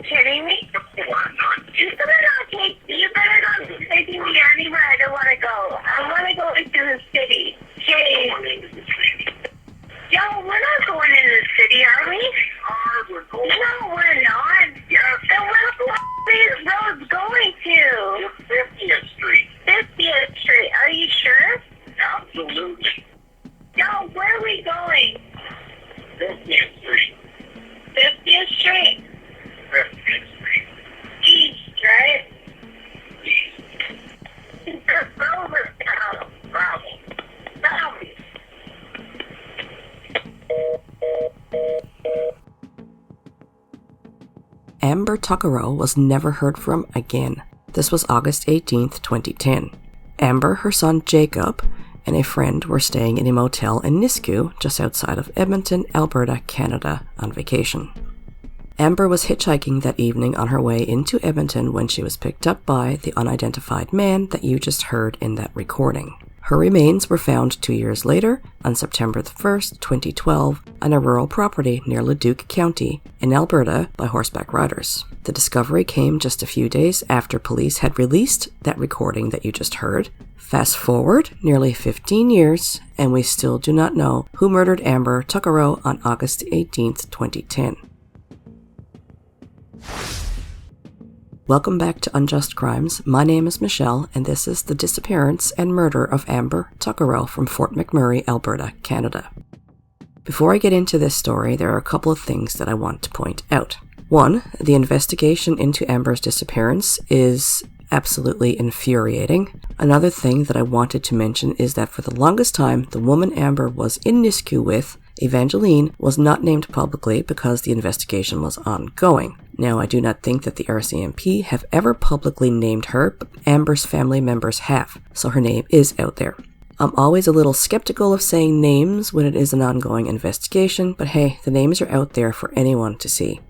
kidding me? You better not be taking me anywhere I don't want to go. I want to go into the city. Hey. Yo, we're not going into the city, are we? No, we're not. Then where the f*** these roads going to? 50th Street. 50th Street. Are you sure? Absolutely. Yo, where are we going? 50th Street. 50th Street? 50th Street. East, right? East. Over down. Bravo. Bravo. Amber Tuccaro was never heard from again. This was August 18th, 2010. Amber, her son Jacob, and a friend were staying in a motel in Nisku, just outside of Edmonton, Alberta, Canada, on vacation. Amber was hitchhiking that evening on her way into Edmonton when she was picked up by the unidentified man that you just heard in that recording. Her remains were found 2 years later, on September 1st, 2012, on a rural property near Leduc County in Alberta by horseback riders. The discovery came just a few days after police had released that recording that you just heard. Fast forward nearly 15 years, and we still do not know who murdered Amber Tuccaro on August 18th, 2010. Welcome back to Unjust Crimes. My name is Michelle, and this is the disappearance and murder of Amber Tuccaro from Fort Mcmurray, Alberta, Canada. Before I get into this story, there are a couple of things that I want to point out. One, the investigation into Amber's disappearance is absolutely infuriating. Another thing that I wanted to mention is that for the longest time, the woman Amber was in Nisku with, Evangeline, was not named publicly because the investigation was ongoing. Now, I do not think that the RCMP have ever publicly named her, but Amber's family members have, so her name is out there. I'm always a little skeptical of saying names when it is an ongoing investigation, but hey, the names are out there for anyone to see.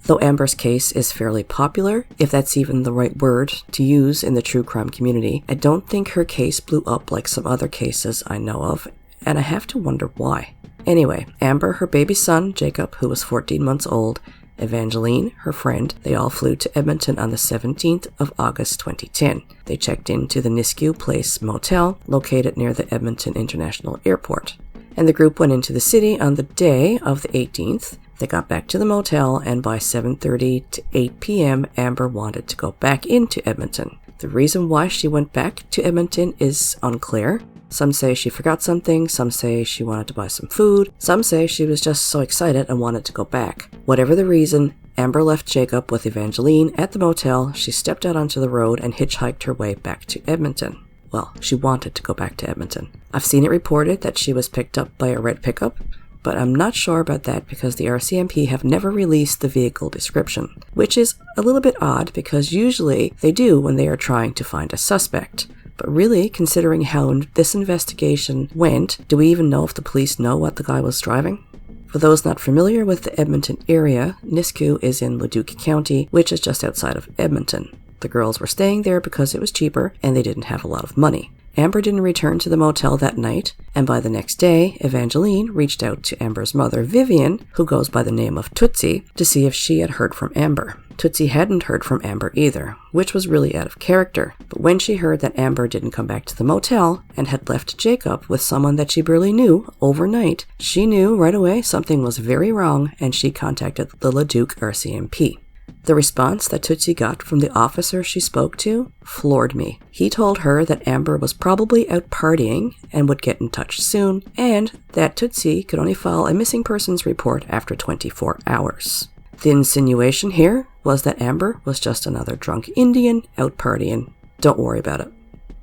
Though Amber's case is fairly popular, if that's even the right word to use in the true crime community, I don't think her case blew up like some other cases I know of, and I have to wonder why. Anyway, Amber, her baby son, Jacob, who was 14 months old, Evangeline, her friend, they all flew to Edmonton on the 17th of August 2010. They checked into the Nisku Place Motel, located near the Edmonton International Airport. And the group went into the city on the day of the 18th. They got back to the motel, and by 7:30 to 8 p.m., Amber wanted to go back into Edmonton. The reason why she went back to Edmonton is unclear. Some say she forgot something, some say she wanted to buy some food, some say she was just so excited and wanted to go back. Whatever the reason, Amber left Jacob with Evangeline at the motel. She stepped out onto the road and hitchhiked her way back to Edmonton. Well, she wanted to go back to Edmonton. I've seen it reported that she was picked up by a red pickup, but I'm not sure about that because the RCMP have never released the vehicle description, which is a little bit odd because usually they do when they are trying to find a suspect. But really, considering how this investigation went, do we even know if the police know what the guy was driving? For those not familiar with the Edmonton area, Nisku is in Leduc County, which is just outside of Edmonton. The girls were staying there because it was cheaper and they didn't have a lot of money. Amber didn't return to the motel that night, and by the next day, Evangeline reached out to Amber's mother, Vivian, who goes by the name of Tootsie, to see if she had heard from Amber. Tootsie hadn't heard from Amber either, which was really out of character, but when she heard that Amber didn't come back to the motel and had left Jacob with someone that she barely knew overnight, she knew right away something was very wrong, and she contacted the Leduc RCMP. The response that Tootsie got from the officer she spoke to floored me. He told her that Amber was probably out partying and would get in touch soon, and that Tootsie could only file a missing persons report after 24 hours. The insinuation here was that Amber was just another drunk Indian out partying. Don't worry about it.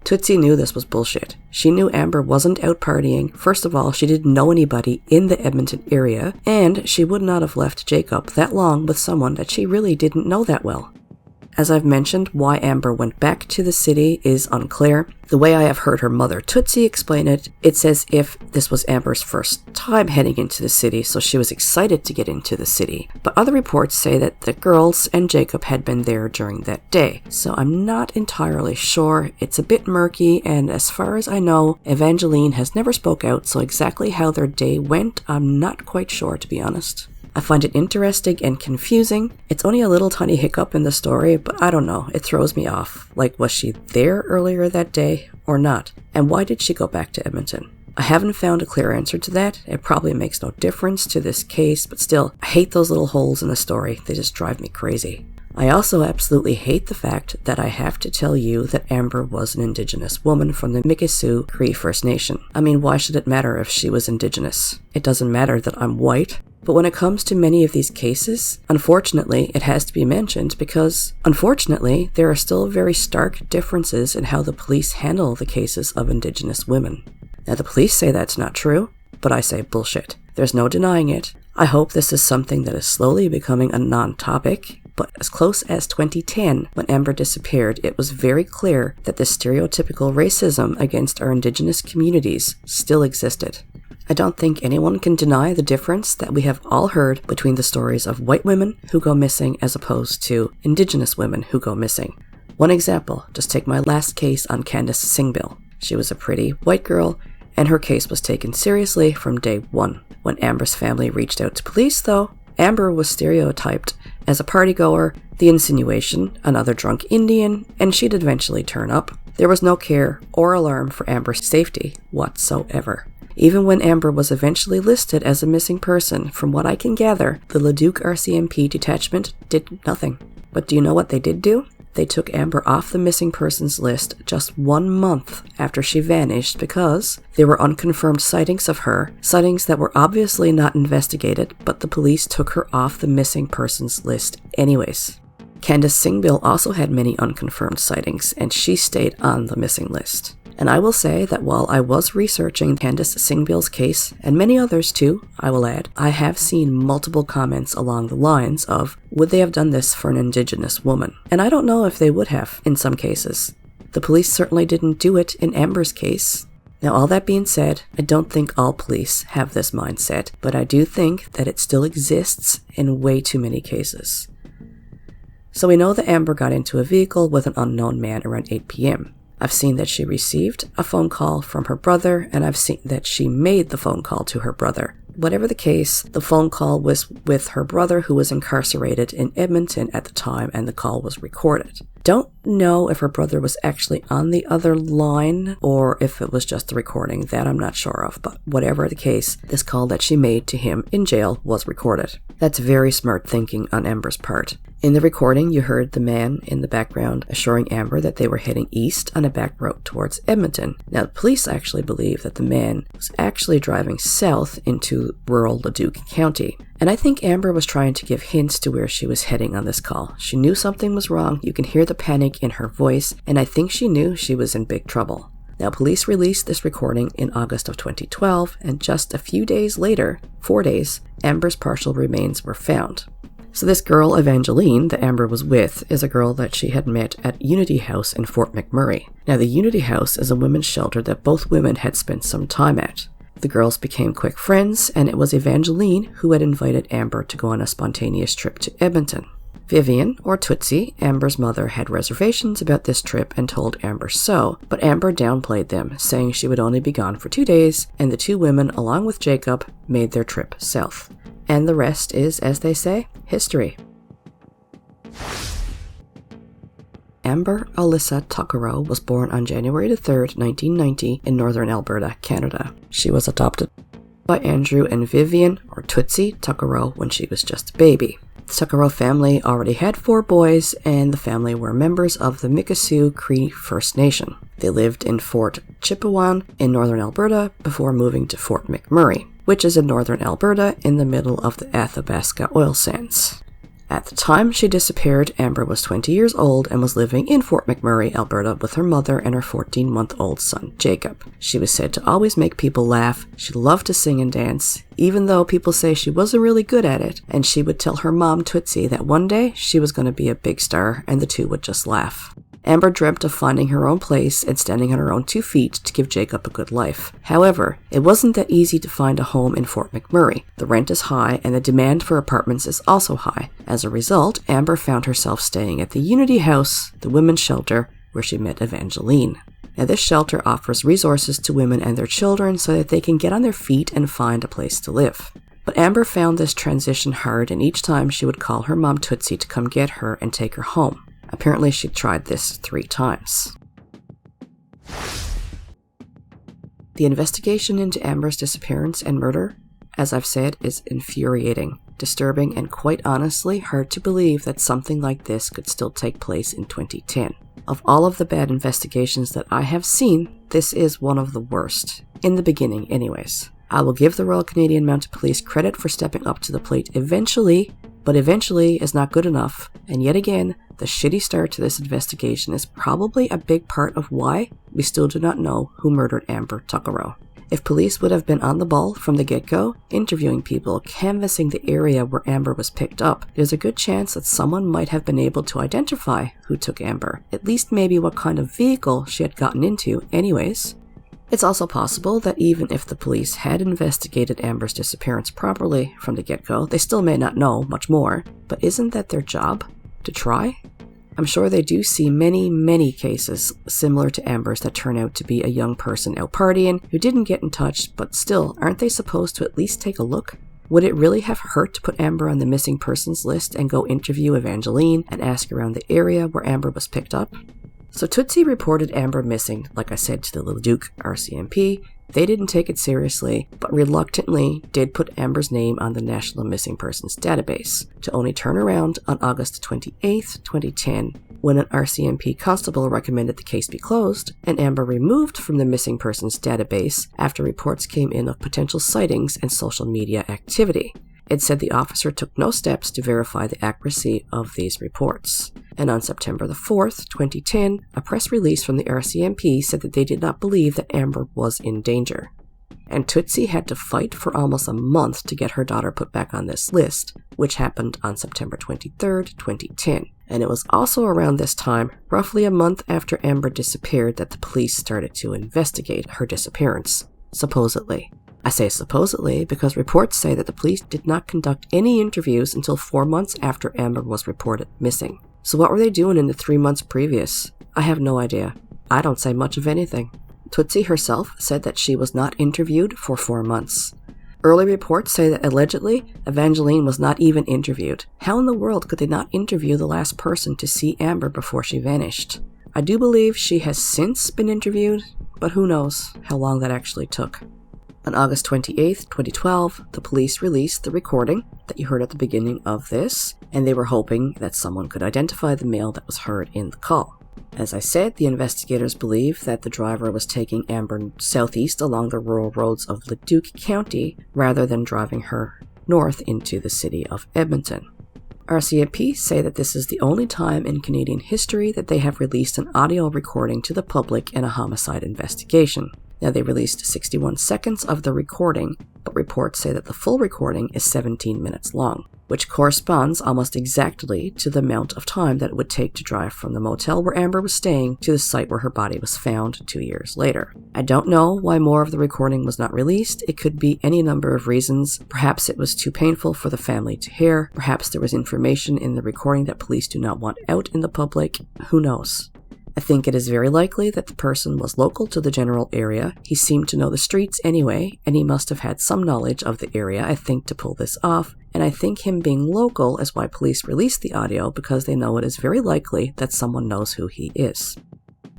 Tootsie knew this was bullshit. She knew Amber wasn't out partying. First of all, she didn't know anybody in the Edmonton area, and she would not have left Jacob that long with someone that she really didn't know that well. As I've mentioned, why Amber went back to the city is unclear. The way I have heard her mother Tootsie explain it, it's as if this was Amber's first time heading into the city, so she was excited to get into the city. But other reports say that the girls and Jacob had been there during that day, so I'm not entirely sure. It's a bit murky, and as far as I know, Evangeline has never spoke out, so exactly how their day went, I'm not quite sure, to be honest. I find it interesting and confusing. It's only a little tiny hiccup in the story, but I don't know, it throws me off. Like, was she there earlier that day or not? And why did she go back to Edmonton? I haven't found a clear answer to that. It probably makes no difference to this case, but still, I hate those little holes in the story. They just drive me crazy. I also absolutely hate the fact that I have to tell you that Amber was an Indigenous woman from the Mikisew Cree First Nation. I mean, why should it matter if she was Indigenous? It doesn't matter that I'm white. But when it comes to many of these cases, unfortunately, it has to be mentioned because, unfortunately, there are still very stark differences in how the police handle the cases of Indigenous women. Now, the police say that's not true, but I say bullshit. There's no denying it. I hope this is something that is slowly becoming a non-topic, but as close as 2010, when Amber disappeared, it was very clear that the stereotypical racism against our Indigenous communities still existed. I don't think anyone can deny the difference that we have all heard between the stories of white women who go missing as opposed to Indigenous women who go missing. One example, just take my last case on Candace Singbill. She was a pretty white girl, and her case was taken seriously from day one. When Amber's family reached out to police, though, Amber was stereotyped as a partygoer, the insinuation, another drunk Indian, and she'd eventually turn up. There was no care or alarm for Amber's safety whatsoever. Even when Amber was eventually listed as a missing person, from what I can gather, the Leduc RCMP detachment did nothing. But do you know what they did do? They took Amber off the missing persons list just 1 month after she vanished because there were unconfirmed sightings of her, sightings that were obviously not investigated, but the police took her off the missing persons list anyways. Candace Singbill also had many unconfirmed sightings, and she stayed on the missing list. And I will say that while I was researching Candace Singbill's case, and many others too, I will add, I have seen multiple comments along the lines of, would they have done this for an Indigenous woman? And I don't know if they would have, in some cases. The police certainly didn't do it in Amber's case. Now, all that being said, I don't think all police have this mindset, but I do think that it still exists in way too many cases. So we know that Amber got into a vehicle with an unknown man around 8 p.m. I've seen that she received a phone call from her brother, and I've seen that she made the phone call to her brother. Whatever the case, the phone call was with her brother, who was incarcerated in Edmonton at the time, and the call was recorded. Don't know if her brother was actually on the other line or if it was just the recording. That I'm not sure of, but whatever the case, this call that she made to him in jail was recorded. That's very smart thinking on Amber's part. In the recording, you heard the man in the background assuring Amber that they were heading east on a back road towards Edmonton. Now, the police actually believe that the man was actually driving south into rural Leduc County. And I think Amber was trying to give hints to where she was heading on this call. She knew something was wrong, you can hear the panic in her voice, and I think she knew she was in big trouble. Now, police released this recording in August of 2012, and just a few days later, 4 days, Amber's partial remains were found. So this girl, Evangeline, that Amber was with, is a girl that she had met at Unity House in Fort McMurray. Now, the Unity House is a women's shelter that both women had spent some time at. The girls became quick friends, and it was Evangeline who had invited Amber to go on a spontaneous trip to Edmonton. Vivian, or Tootsie, Amber's mother, had reservations about this trip and told Amber so, but Amber downplayed them, saying she would only be gone for 2 days, and the two women, along with Jacob, made their trip south. And the rest is, as they say, history. Amber Alyssa Tuccaro was born on January 3rd, 1990 in northern Alberta, Canada. She was adopted by Andrew and Vivian, or Tootsie, Tuccaro when she was just a baby. The Tuccaro family already had 4 boys, and the family were members of the Mikisew Cree First Nation. They lived in Fort Chipewyan in northern Alberta before moving to Fort McMurray, which is in northern Alberta in the middle of the Athabasca oil sands. At the time she disappeared, Amber was 20 years old and was living in Fort McMurray, Alberta with her mother and her 14-month-old son, Jacob. She was said to always make people laugh. She loved to sing and dance, even though people say she wasn't really good at it, and she would tell her mom, Tootsie, that one day she was going to be a big star, and the two would just laugh. Amber dreamt of finding her own place and standing on her own 2 feet to give Jacob a good life. However, it wasn't that easy to find a home in Fort McMurray. The rent is high and the demand for apartments is also high. As a result, Amber found herself staying at the Unity House, the women's shelter, where she met Evangeline. Now, this shelter offers resources to women and their children so that they can get on their feet and find a place to live. But Amber found this transition hard, and each time she would call her mom Tootsie to come get her and take her home. Apparently she tried this 3 times. The investigation into Amber's disappearance and murder, as I've said, is infuriating, disturbing, and quite honestly hard to believe that something like this could still take place in 2010. Of all of the bad investigations that I have seen, this is one of the worst. In the beginning, anyways. I will give the Royal Canadian Mounted Police credit for stepping up to the plate eventually, but eventually is not good enough, and yet again, the shitty start to this investigation is probably a big part of why we still do not know who murdered Amber Tuccaro. If police would have been on the ball from the get-go, interviewing people, canvassing the area where Amber was picked up, there's a good chance that someone might have been able to identify who took Amber, at least maybe what kind of vehicle she had gotten into anyways. It's also possible that even if the police had investigated Amber's disappearance properly from the get-go, they still may not know much more, but isn't that their job? To try? I'm sure they do see many cases similar to Amber's that turn out to be a young person out partying who didn't get in touch, but still, aren't they supposed to at least take a look? Would it really have hurt to put Amber on the missing persons list and go interview Evangeline and ask around the area where Amber was picked up? So Tootsie reported Amber missing, like I said, to the Leduc RCMP. They didn't take it seriously, but reluctantly did put Amber's name on the National Missing Persons database, to only turn around on August 28, 2010, when an RCMP constable recommended the case be closed, and Amber removed from the Missing Persons database after reports came in of potential sightings and social media activity. It said the officer took no steps to verify the accuracy of these reports. And on September the 4th, 2010, a press release from the RCMP said that they did not believe that Amber was in danger. And Tootsie had to fight for almost a month to get her daughter put back on this list, which happened on September 23rd, 2010. And it was also around this time, roughly a month after Amber disappeared, that the police started to investigate her disappearance, supposedly. I say supposedly because reports say that the police did not conduct any interviews until 4 months after Amber was reported missing. So what were they doing in the 3 months previous? I have no idea. I don't say much of anything. Tootsie herself said that she was not interviewed for 4 months. Early reports say that allegedly, Evangeline was not even interviewed. How in the world could they not interview the last person to see Amber before she vanished? I do believe she has since been interviewed, but who knows how long that actually took. On August 28, 2012, the police released the recording that you heard at the beginning of this, and they were hoping that someone could identify the male that was heard in the call. As I said, the investigators believe that the driver was taking Amber southeast along the rural roads of Leduc County rather than driving her north into the city of Edmonton. RCMP say that this is the only time in Canadian history that they have released an audio recording to the public in a homicide investigation. Now, they released 61 seconds of the recording, but reports say that the full recording is 17 minutes long, which corresponds almost exactly to the amount of time that it would take to drive from the motel where Amber was staying to the site where her body was found 2 years later. I don't know why more of the recording was not released. It could be any number of reasons. Perhaps it was too painful for the family to hear. Perhaps there was information in the recording that police do not want out in the public. Who knows? I think it is very likely that the person was local to the general area. He seemed to know the streets anyway, and he must have had some knowledge of the area, I think, to pull this off. And I think him being local is why police released the audio, because they know it is very likely that someone knows who he is.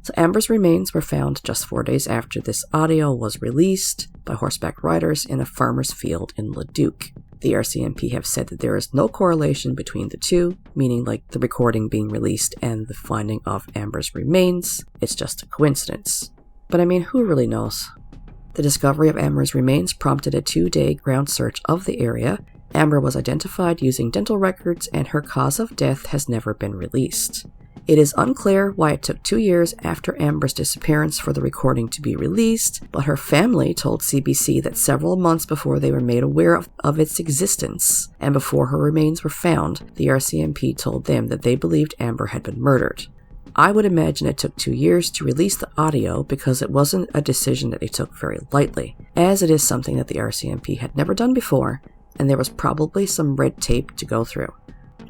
So Amber's remains were found just 4 days after this audio was released by horseback riders in a farmer's field in Leduc. The RCMP have said that there is no correlation between the two, meaning like the recording being released and the finding of Amber's remains. It's just a coincidence. But I mean, who really knows? The discovery of Amber's remains prompted a 2-day ground search of the area. Amber was identified using dental records, and her cause of death has never been released. It is unclear why it took 2 years after Amber's disappearance for the recording to be released, but her family told CBC that several months before they were made aware of its existence, and before her remains were found, the RCMP told them that they believed Amber had been murdered. I would imagine it took 2 years to release the audio because it wasn't a decision that they took very lightly, as it is something that the RCMP had never done before, and there was probably some red tape to go through.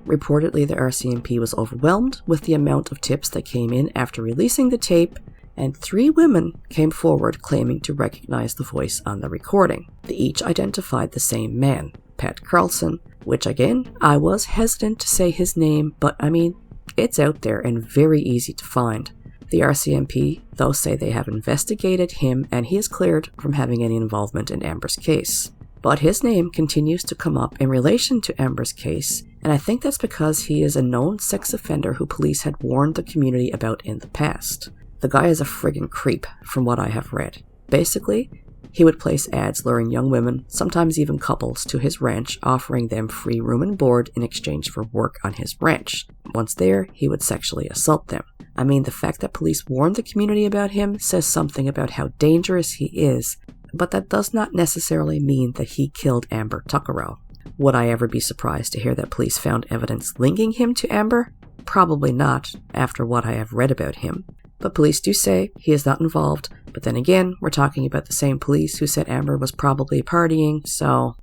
Reportedly, the RCMP was overwhelmed with the amount of tips that came in after releasing the tape, and 3 women came forward claiming to recognize the voice on the recording. They each identified the same man, Pat Carlson, which again, I was hesitant to say his name, but I mean, it's out there and very easy to find. The RCMP, though, say they have investigated him and he is cleared from having any involvement in Amber's case. But his name continues to come up in relation to Amber's case, and I think that's because he is a known sex offender who police had warned the community about in the past. The guy is a friggin' creep, from what I have read. Basically, he would place ads luring young women, sometimes even couples, to his ranch, offering them free room and board in exchange for work on his ranch. Once there, he would sexually assault them. I mean, the fact that police warned the community about him says something about how dangerous he is, but that does not necessarily mean that he killed Amber Tuccaro. Would I ever be surprised to hear that police found evidence linking him to Amber? Probably not, after what I have read about him. But police do say he is not involved, but then again, we're talking about the same police who said Amber was probably partying, so...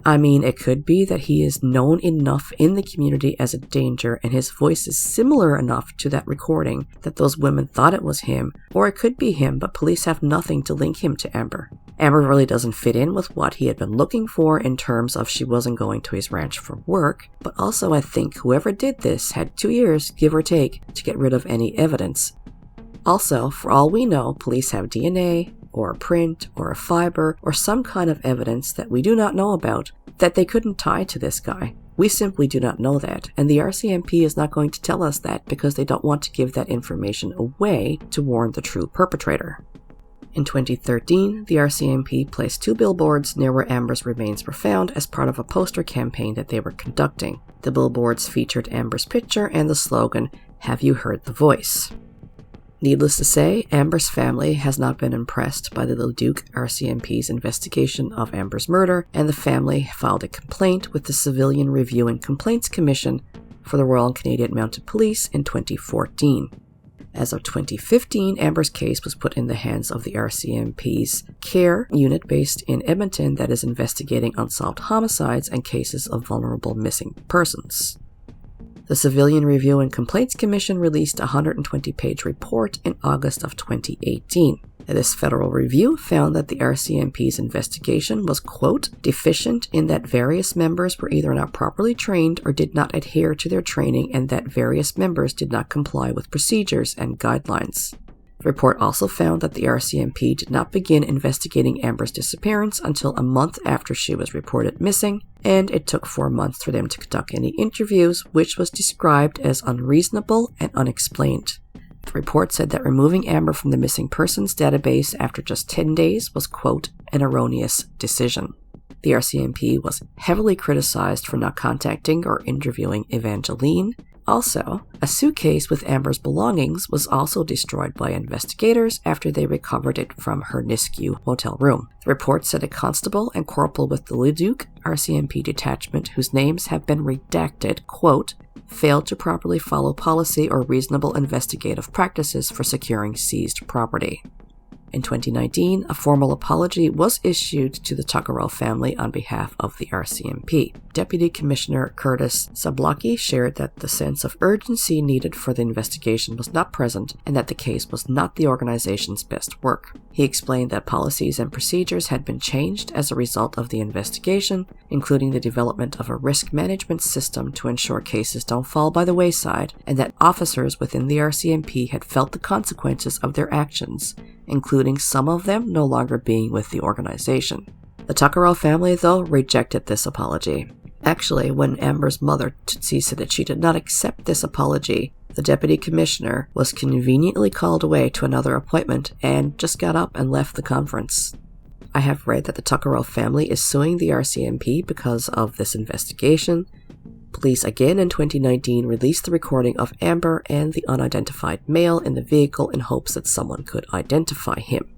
I mean, it could be that he is known enough in the community as a danger and his voice is similar enough to that recording that those women thought it was him, or it could be him, but police have nothing to link him to Amber. Amber really doesn't fit in with what he had been looking for in terms of she wasn't going to his ranch for work, but also I think whoever did this had 2 years, give or take, to get rid of any evidence. Also, for all we know, police have DNA, or a print, or a fiber, or some kind of evidence that we do not know about that they couldn't tie to this guy. We simply do not know that, and the RCMP is not going to tell us that because they don't want to give that information away to warn the true perpetrator. In 2013, the RCMP placed 2 billboards near where Amber's remains were found as part of a poster campaign that they were conducting. The billboards featured Amber's picture and the slogan, "Have you heard the voice?" Needless to say, Amber's family has not been impressed by the Leduc RCMP's investigation of Amber's murder, and the family filed a complaint with the Civilian Review and Complaints Commission for the Royal Canadian Mounted Police in 2014. As of 2015, Amber's case was put in the hands of the RCMP's CARE unit based in Edmonton that is investigating unsolved homicides and cases of vulnerable missing persons. The Civilian Review and Complaints Commission released a 120-page report in August of 2018. This federal review found that the RCMP's investigation was, quote, deficient in that various members were either not properly trained or did not adhere to their training and that various members did not comply with procedures and guidelines. The report also found that the RCMP did not begin investigating Amber's disappearance until a month after she was reported missing, and it took 4 months for them to conduct any interviews, which was described as unreasonable and unexplained. The report said that removing Amber from the missing persons database after just 10 days was, quote, an erroneous decision. The RCMP was heavily criticized for not contacting or interviewing Evangeline. Also, a suitcase with Amber's belongings was also destroyed by investigators after they recovered it from her Nisku hotel room. The report said a constable and corporal with the Leduc RCMP detachment, whose names have been redacted, quote, failed to properly follow policy or reasonable investigative practices for securing seized property. In 2019, a formal apology was issued to the Tuccaro family on behalf of the RCMP. Deputy Commissioner Curtis Zablocki shared that the sense of urgency needed for the investigation was not present and that the case was not the organization's best work. He explained that policies and procedures had been changed as a result of the investigation, including the development of a risk management system to ensure cases don't fall by the wayside, and that officers within the RCMP had felt the consequences of their actions, including some of them no longer being with the organization. The Tuccaro family, though, rejected this apology. Actually, when Amber's mother, Tootsie, said that she did not accept this apology, the deputy commissioner was conveniently called away to another appointment and just got up and left the conference. I have read that the Tuccaro family is suing the RCMP because of this investigation. Police again in 2019 released the recording of Amber and the unidentified male in the vehicle in hopes that someone could identify him.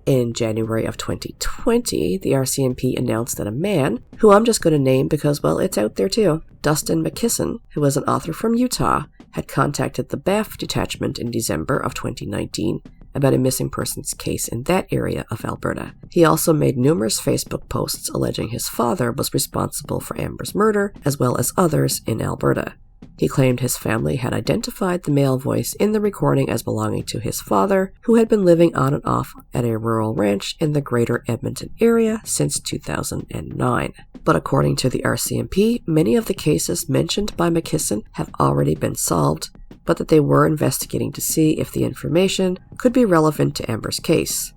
In January of 2020, the RCMP announced that a man, who I'm just going to name because, well, it's out there too, Dustin McKisson, who was an author from Utah, had contacted the Banff detachment in December of 2019 about a missing persons case in that area of Alberta. He also made numerous Facebook posts alleging his father was responsible for Amber's murder, as well as others in Alberta. He claimed his family had identified the male voice in the recording as belonging to his father, who had been living on and off at a rural ranch in the greater Edmonton area since 2009. But according to the RCMP, many of the cases mentioned by McKisson have already been solved, but that they were investigating to see if the information could be relevant to Amber's case.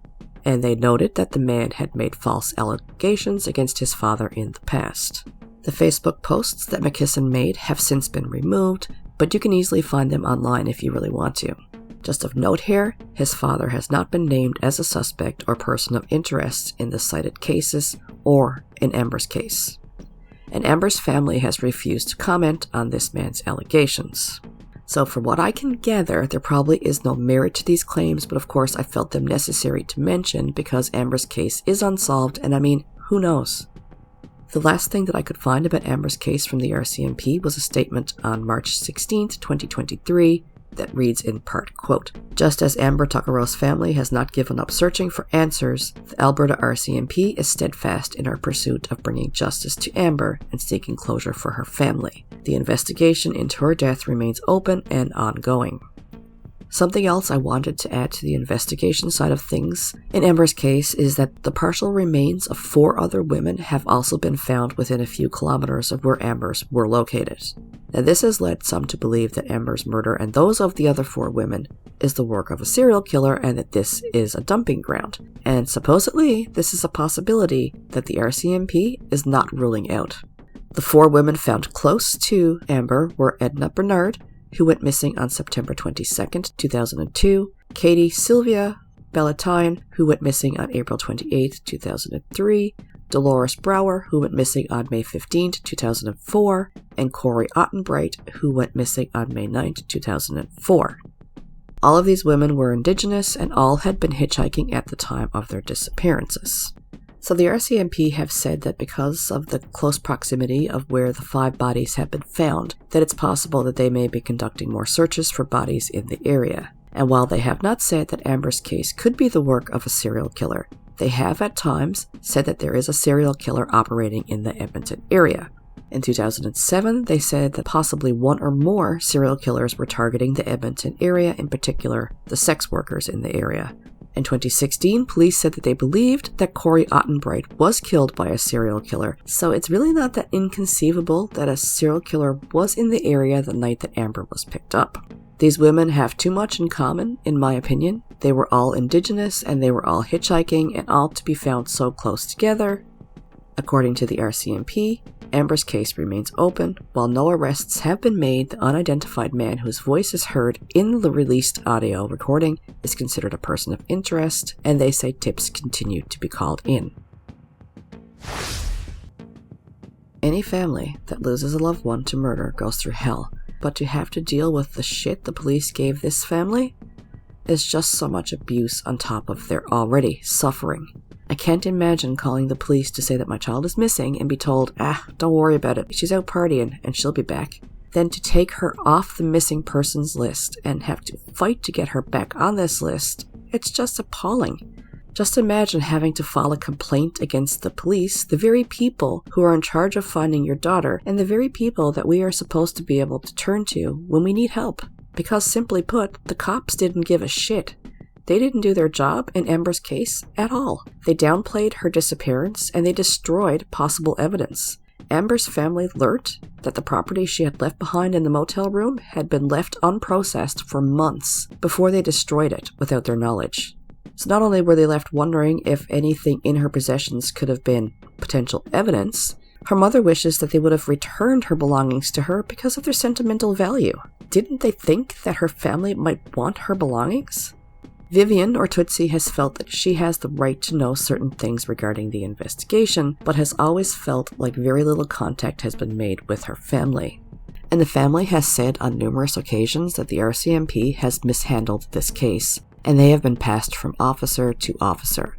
And they noted that the man had made false allegations against his father in the past. The Facebook posts that McKisson made have since been removed, but you can easily find them online if you really want to. Just of note here, his father has not been named as a suspect or person of interest in the cited cases or in Amber's case. And Amber's family has refused to comment on this man's allegations. So from what I can gather, there probably is no merit to these claims, but of course I felt them necessary to mention because Amber's case is unsolved, and I mean, who knows? The last thing that I could find about Amber's case from the RCMP was a statement on March 16, 2023, that reads in part, quote, "Just as Amber Tuccaro's family has not given up searching for answers, the Alberta RCMP is steadfast in our pursuit of bringing justice to Amber and seeking closure for her family. The investigation into her death remains open and ongoing." Something else I wanted to add to the investigation side of things in Amber's case is that the partial remains of 4 other women have also been found within a few kilometers of where Amber's were located. Now this has led some to believe that Amber's murder and those of the other 4 women is the work of a serial killer and that this is a dumping ground. And supposedly, this is a possibility that the RCMP is not ruling out. The 4 women found close to Amber were Edna Bernard, who went missing on September 22nd, 2002, Katie Sylvia Ballantyne, who went missing on April 28th, 2003, Dolores Brower, who went missing on May 15th, 2004, and Corey Ottenbright, who went missing on May 9th, 2004. All of these women were Indigenous and all had been hitchhiking at the time of their disappearances. So the RCMP have said that because of the close proximity of where the 5 bodies have been found, that it's possible that they may be conducting more searches for bodies in the area. And while they have not said that Amber's case could be the work of a serial killer, they have at times said that there is a serial killer operating in the Edmonton area. In 2007, they said that possibly 1 or more serial killers were targeting the Edmonton area, in particular the sex workers in the area. In 2016, police said that they believed that Corey Ottenbright was killed by a serial killer, so it's really not that inconceivable that a serial killer was in the area the night that Amber was picked up. These women have too much in common, in my opinion. They were all Indigenous and they were all hitchhiking and all to be found so close together. According to the RCMP, Amber's case remains open. While no arrests have been made, the unidentified man whose voice is heard in the released audio recording is considered a person of interest, and they say tips continue to be called in. Any family that loses a loved one to murder goes through hell, but to have to deal with the shit the police gave this family is just so much abuse on top of their already suffering. I can't imagine calling the police to say that my child is missing and be told, don't worry about it, she's out partying and she'll be back. Then to take her off the missing persons list and have to fight to get her back on this list, it's just appalling. Just imagine having to file a complaint against the police, the very people who are in charge of finding your daughter, and the very people that we are supposed to be able to turn to when we need help. Because simply put, the cops didn't give a shit. They didn't do their job in Amber's case at all. They downplayed her disappearance and they destroyed possible evidence. Amber's family learned that the property she had left behind in the motel room had been left unprocessed for months before they destroyed it without their knowledge. So not only were they left wondering if anything in her possessions could have been potential evidence, her mother wishes that they would have returned her belongings to her because of their sentimental value. Didn't they think that her family might want her belongings? Vivian, or Tootsie, has felt that she has the right to know certain things regarding the investigation, but has always felt like very little contact has been made with her family. And the family has said on numerous occasions that the RCMP has mishandled this case, and they have been passed from officer to officer.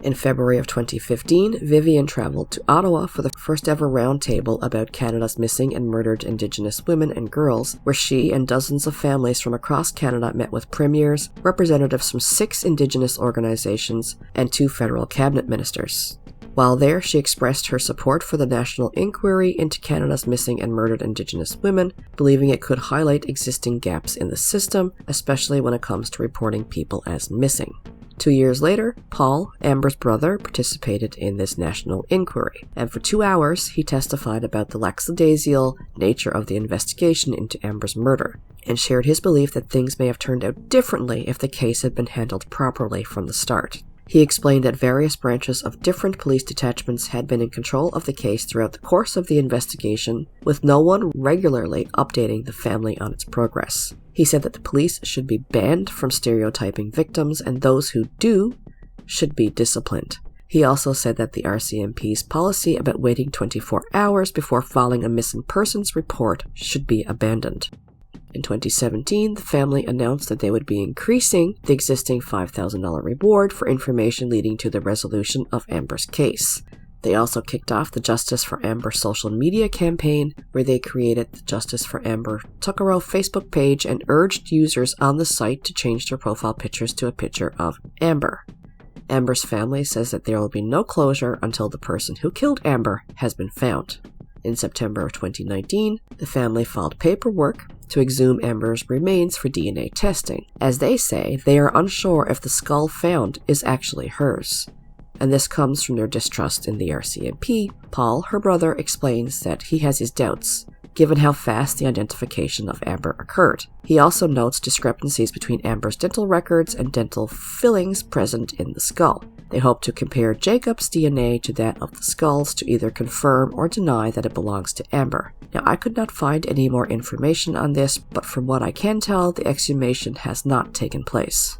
In February of 2015, Vivian traveled to Ottawa for the first ever roundtable about Canada's missing and murdered Indigenous women and girls, where she and dozens of families from across Canada met with premiers, representatives from 6 Indigenous organizations, and 2 federal cabinet ministers. While there, she expressed her support for the national inquiry into Canada's missing and murdered Indigenous women, believing it could highlight existing gaps in the system, especially when it comes to reporting people as missing. 2 years later, Paul, Amber's brother, participated in this national inquiry, and for 2 hours he testified about the lackadaisical nature of the investigation into Amber's murder, and shared his belief that things may have turned out differently if the case had been handled properly from the start. He explained that various branches of different police detachments had been in control of the case throughout the course of the investigation, with no one regularly updating the family on its progress. He said that the police should be banned from stereotyping victims, and those who do should be disciplined. He also said that the RCMP's policy about waiting 24 hours before filing a missing persons report should be abandoned. In 2017, the family announced that they would be increasing the existing $5,000 reward for information leading to the resolution of Amber's case. They also kicked off the Justice for Amber social media campaign, where they created the Justice for Amber Tuccaro Facebook page and urged users on the site to change their profile pictures to a picture of Amber. Amber's family says that there will be no closure until the person who killed Amber has been found. In September of 2019, the family filed paperwork to exhume Amber's remains for DNA testing. As they say, they are unsure if the skull found is actually hers. And this comes from their distrust in the RCMP. Paul, her brother, explains that he has his doubts, given how fast the identification of Amber occurred. He also notes discrepancies between Amber's dental records and dental fillings present in the skull. They hope to compare Jacob's DNA to that of the skulls to either confirm or deny that it belongs to Amber. Now, I could not find any more information on this, but from what I can tell, the exhumation has not taken place.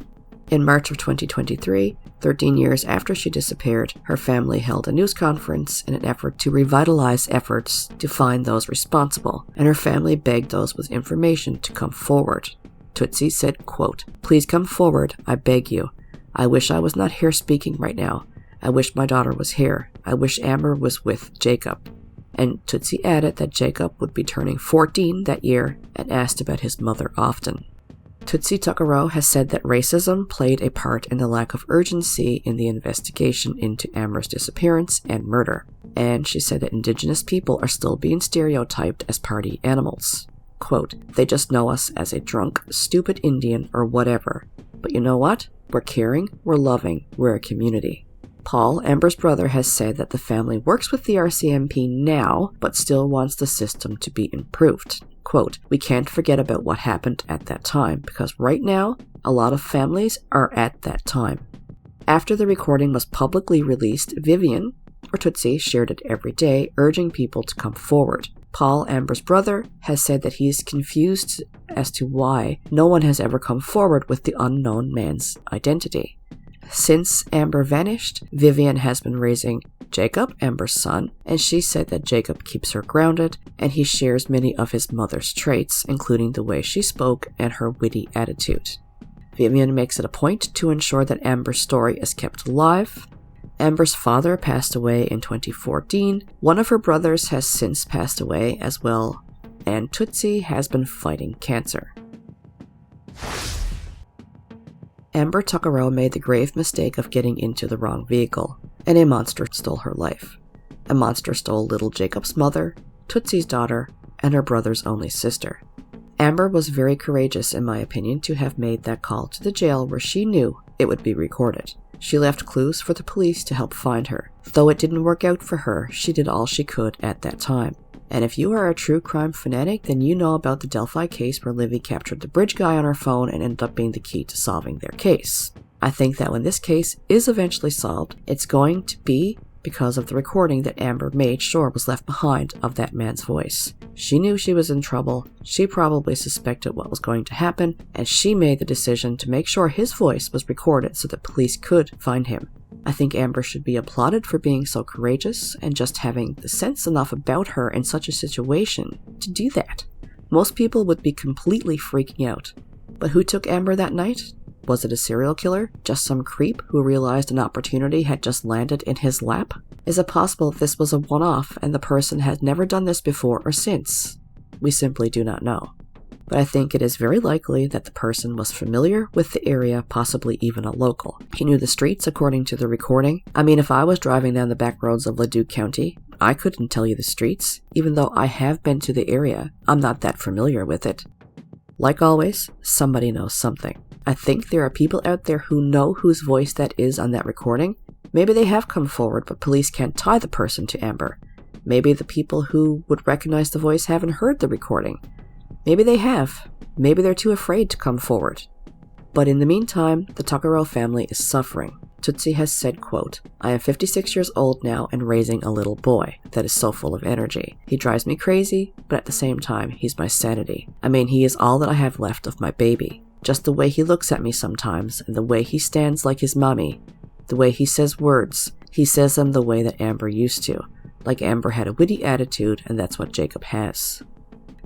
In March of 2023, 13 years after she disappeared, her family held a news conference in an effort to revitalize efforts to find those responsible, and her family begged those with information to come forward. Tutsi said, quote, "Please come forward, I beg you. I wish I was not here speaking right now. I wish my daughter was here. I wish Amber was with Jacob." And Tutsi added that Jacob would be turning 14 that year and asked about his mother often. Tutsi Tuccaro has said that racism played a part in the lack of urgency in the investigation into Amber's disappearance and murder, and she said that Indigenous people are still being stereotyped as party animals. Quote, "They just know us as a drunk, stupid Indian or whatever. But you know what? We're caring, we're loving, we're a community." Paul, Amber's brother, has said that the family works with the RCMP now, but still wants the system to be improved. Quote, "We can't forget about what happened at that time, because right now, a lot of families are at that time." After the recording was publicly released, Vivian, or Tutsi, shared it every day, urging people to come forward. Paul, Amber's brother, has said that he is confused as to why no one has ever come forward with the unknown man's identity. Since Amber vanished, Vivian has been raising Jacob, Amber's son, and she said that Jacob keeps her grounded, and he shares many of his mother's traits, including the way she spoke and her witty attitude. Vivian makes it a point to ensure that Amber's story is kept alive. Amber's father passed away in 2014. One of her brothers has since passed away as well, and Tutsi has been fighting cancer. Amber Tuccaro made the grave mistake of getting into the wrong vehicle, and a monster stole her life. A monster stole little Jacob's mother, Tutsi's daughter, and her brother's only sister. Amber was very courageous, in my opinion, to have made that call to the jail where she knew it would be recorded. She left clues for the police to help find her. Though it didn't work out for her, she did all she could at that time. And if you are a true crime fanatic, then you know about the Delphi case where Livy captured the bridge guy on her phone and ended up being the key to solving their case. I think that when this case is eventually solved, it's going to be because of the recording that Amber made sure was left behind of that man's voice. She knew she was in trouble, she probably suspected what was going to happen, and she made the decision to make sure his voice was recorded so that police could find him. I think Amber should be applauded for being so courageous and just having the sense enough about her in such a situation to do that. Most people would be completely freaking out. But who took Amber that night? Was it a serial killer? Just some creep who realized an opportunity had just landed in his lap? Is it possible this was a one-off and the person had never done this before or since? We simply do not know. but I think it is very likely that the person was familiar with the area, possibly even a local. He knew the streets according to the recording. I mean, if I was driving down the back roads of Leduc County, I couldn't tell you the streets. Even though I have been to the area, I'm not that familiar with it. Like always, somebody knows something. I think there are people out there who know whose voice that is on that recording. Maybe they have come forward, but police can't tie the person to Amber. Maybe the people who would recognize the voice haven't heard the recording. Maybe they have. Maybe they're too afraid to come forward. But in the meantime, the Tuccaro family is suffering. Tootsie has said, quote, "I am 56 years old now and raising a little boy that is so full of energy. He drives me crazy, but at the same time, he's my sanity. I mean, he is all that I have left of my baby. Just the way he looks at me sometimes, and the way he stands like his mommy. The way he says words. He says them the way that Amber used to. Like Amber had a witty attitude, and that's what Jacob has.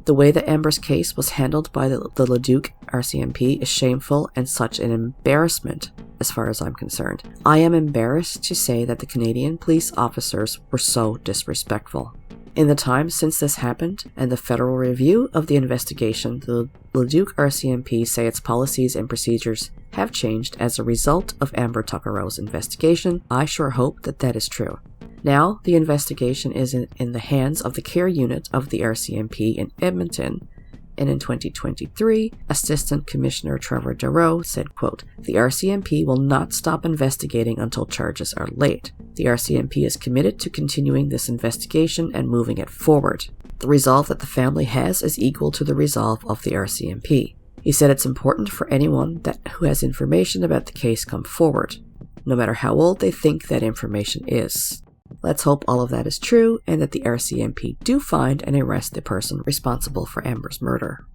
The way that Amber's case was handled by the Leduc RCMP is shameful and such an embarrassment, as far as I'm concerned. I am embarrassed to say that the Canadian police officers were so disrespectful. In the time since this happened, and the federal review of the investigation, the Leduc RCMP say its policies and procedures have changed as a result of Amber Tuccaro's investigation. I sure hope that that is true. Now, the investigation is in the hands of the care unit of the RCMP in Edmonton, and in 2023, Assistant Commissioner Trevor Darrow said, quote, "The RCMP will not stop investigating until charges are laid. The RCMP is committed to continuing this investigation and moving it forward. The resolve that the family has is equal to the resolve of the RCMP." He said it's important for anyone who has information about the case come forward, no matter how old they think that information is. Let's hope all of that is true and that the RCMP do find and arrest the person responsible for Amber's murder.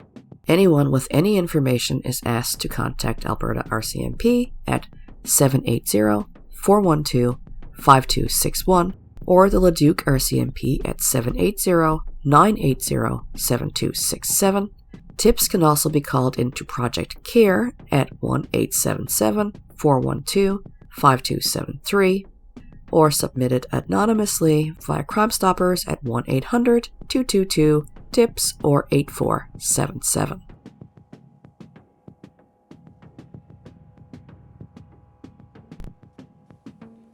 Anyone with any information is asked to contact Alberta RCMP at 780-412-5261 or the Leduc RCMP at 780-980-7267. Tips can also be called into Project CARE at 1-877-412-5273 or submitted anonymously via Crime Stoppers at 1-800-222-TIPS or 8477.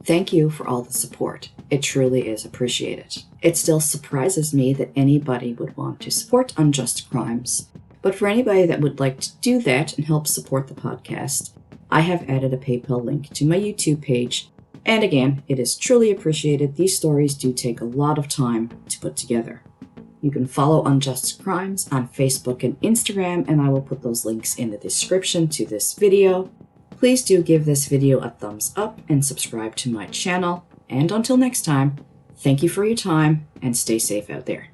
Thank you for all the support. It truly is appreciated. It still surprises me that anybody would want to support Unjust Crimes, but for anybody that would like to do that and help support the podcast, I have added a PayPal link to my YouTube page. And again, it is truly appreciated. These stories do take a lot of time to put together. You can follow Unjust Crimes on Facebook and Instagram, and I will put those links in the description to this video. Please do give this video a thumbs up and subscribe to my channel. And until next time, thank you for your time and stay safe out there.